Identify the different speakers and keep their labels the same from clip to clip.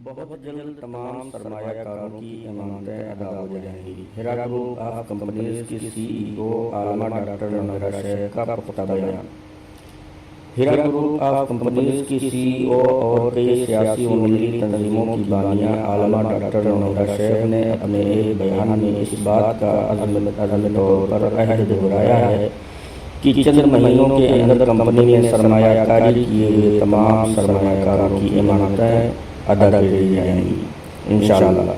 Speaker 1: بہت جلد تمام سرمایہ کاروں کی امانتیں ادا ہو جائیں گی۔ ہیرا گروپ آف کمپنیز کی سی ای او عالمہ ڈاکٹر نویرا شیخ کا پختہ بیان۔ ہیرا گروپ آف کمپنیز کی سی ای او اور کئی سیاسی و ملی تنظیموں کی بانیہ عالمہ ڈاکٹر نویرا شیخ نے اپنے ایک بیان میں اس بات کا عزم طور پر عہد دہرایا ہے کہ چند مہینوں کے اندر کمپنی میں سرمایہ کاری کیے ہوئے تمام سرمایہ کاروں کی امانتیں ادا کر دی جائیں گی انشاءاللہ۔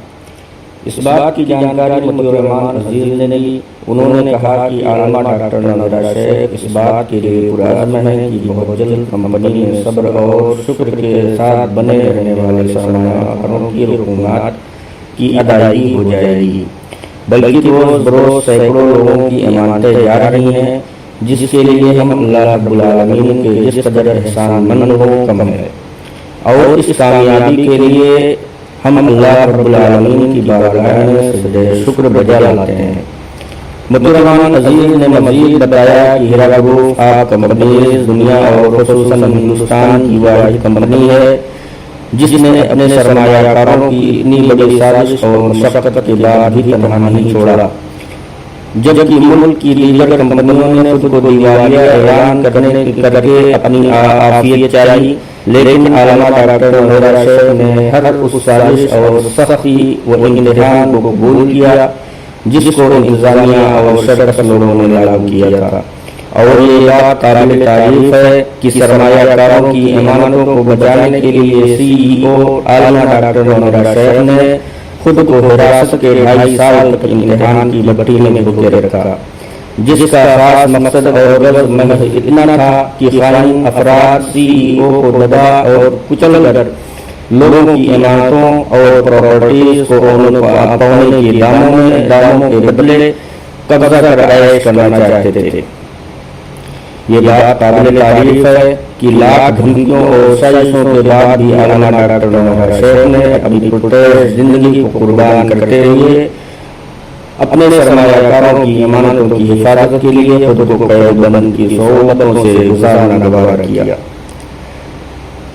Speaker 1: اس بات کی جانکاری مطیع الرحمان عزیز نے دی۔ انہوں نے کہا کہ عالمہ ڈاکٹر نویرا شیخ اس بات کے لیے پرعزم ہے کہ بہت جلد کمپنی میں صبر اور شکر کے ساتھ بنے رہنے والے سرمایہ کاروں کی رقومات کی ادائیگی ہو جائے گی، بلکہ روز بروز سینکڑوں لوگوں کی امانتیں جا رہی ہیں، جس کے لیے ہم اللہ رب العالمین کے جس قدر احسان مند ہو کم ہے، اور اس کامیابی کے لیے ہم اللہ رب العالمین کی بارگاہ میں سجدہ شکر بجا لاتے ہیں۔ مطیع الرحمان عزیز نے مزید بتایا کہ ہیرا گروپ آف کمپنیز دنیا اور خصوصاً ہندوستان کی واحد کمپنی ہے جس نے اپنے سرمایہ کاروں کی اتنی بڑی سازش اور مشقت کے بعد بھی تنہا نہیں چھوڑا، جبکہ ملک کی دیگر کمپنیوں نے خود کو دیوالیہ اعلان کر کے اپنی عافیت چاہی، لیکن عالمہ ڈاکٹر نویرا شیخ نے ہر اس سازش اور سختی و امتحان کو قبول کیا جس کو انتظامیہ اور شرکت لوگوں نے لاگو کیا تھا، اور یہ بات قابل تعریف ہے کہ سرمایہ کاروں کی امانتوں کو بچانے کے لیے سی ای او عالمہ ڈاکٹر نویرا شیخ نے خود کو حراست کے 2.5 سال تک امتحان کی بھٹی میں ڈبوتے رکھا، جس کا خاص مقصد اور غرض محض اتنا تھا کہ خائن افراد سی ای او کو دبا اور کچل کر لوگوں کی امانتوں اور پراپرٹیز کو پونے کے داموں کے بدلے قبضہ کر عیش کرنا چاہتے تھے۔ یہ بات قابل تعریف ہے کہ لاکھ دھمکیوں اور سازشوں کے بعد بھی عالمہ ڈاکٹر نویرا شیخ نے اپنی پرتعیش زندگی کو قربان کرتے ہوئے اپنے سرمایہ کاروں کی امانتوں کی حفاظت کے لیے خود کو قید بند کی صعوبتوں سے گزارنا گوارا کیا،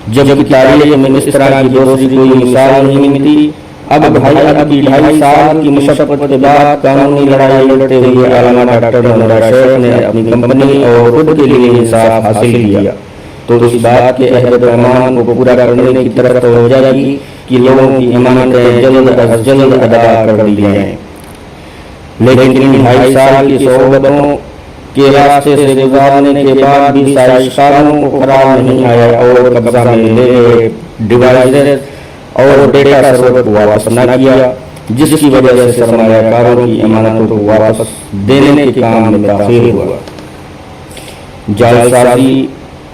Speaker 1: جبکہ تاریخ میں اس طرح کی دوسری کوئی مثال نہیں ملتی۔ اب 2.5 سال کی مشقت کے بعد قانونی لڑائی لڑتے ہوئے عالمہ ڈاکٹر نویرا شیخ نے اپنی کمپنی اور خود کے لیے انصاف حاصل کیا، تو اس بات کے عہد پیمان کو پورا کرنے کی طرف توجہ کی کہ لوگوں کی امانتیں جلد از جلد ادا کر دی جائیں، لیکن ان 2.5 سال کی صعوبتوں کے راستے سے گزارنے کے بعد بھی سازش کاروں کو قرار نہیں آیا اور قبضہ میں لے ڈیوائسز اور ڈیٹا سرور کو واپس نہ کیا، جس کی وجہ سے سرمایہ کاروں کی امانتوں کو واپس دینے کے کام میں تاخیر ہوا۔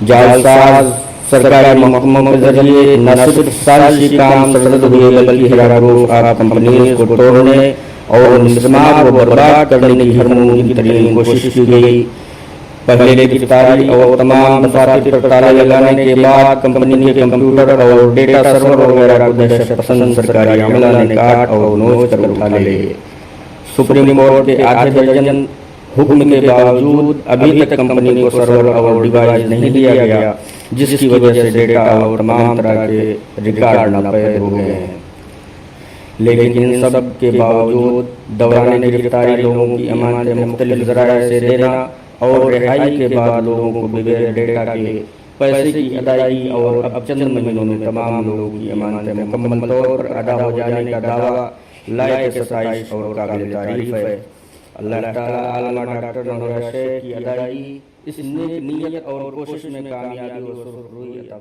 Speaker 1: جعلساز سرکاری محکموں کے ذریعے نہ صرف سازشی کام سرزد ہوئے بلکہ ہیرا گروپ آف کمپنیز کو توڑنے اور انضمام کو برباد کرنے کی ہر ممکن ترین کوشش کی گئی۔ پہلے گرفتاری اور تمام دفاتر پر تالے لگانے کے بعد کمپنی کے کمپیوٹر اور ڈیٹا سرور وغیرہ کو دہشت پسند سرکاری عملہ نے کاٹ اور نوچ کر اٹھا لیے۔ سپریم کورٹ کے آدھے درجن حکم کے باوجود ابھی تک کمپنی کو سرور اور ڈیوائس نہیں دیا گیا، جس کی وجہ سے ڈیٹا اور تمام طرح کے ریکارڈ ناپید ہو گئے ہیں۔ لیکن ان سب کے باوجود دوران گرفتاری لوگوں کی امانتیں مختلف ذرائع سے دینا اور رہائی کے بعد لوگوں کو بغیر ڈیٹا کے پیسے کی ادائیگی اور اب چند مہینوں میں تمام لوگوں کی امانتیں مکمل طور پر ادا ہو جانے کا دعویٰ لائق ستائش اور قابل تعریف ہے۔ اللہ تعالیٰ عالمہ ڈاکٹر نویرا شیخ کی ادائیگی اس نیک نیت اور کوشش میں کامیابی و سرخروئی عطا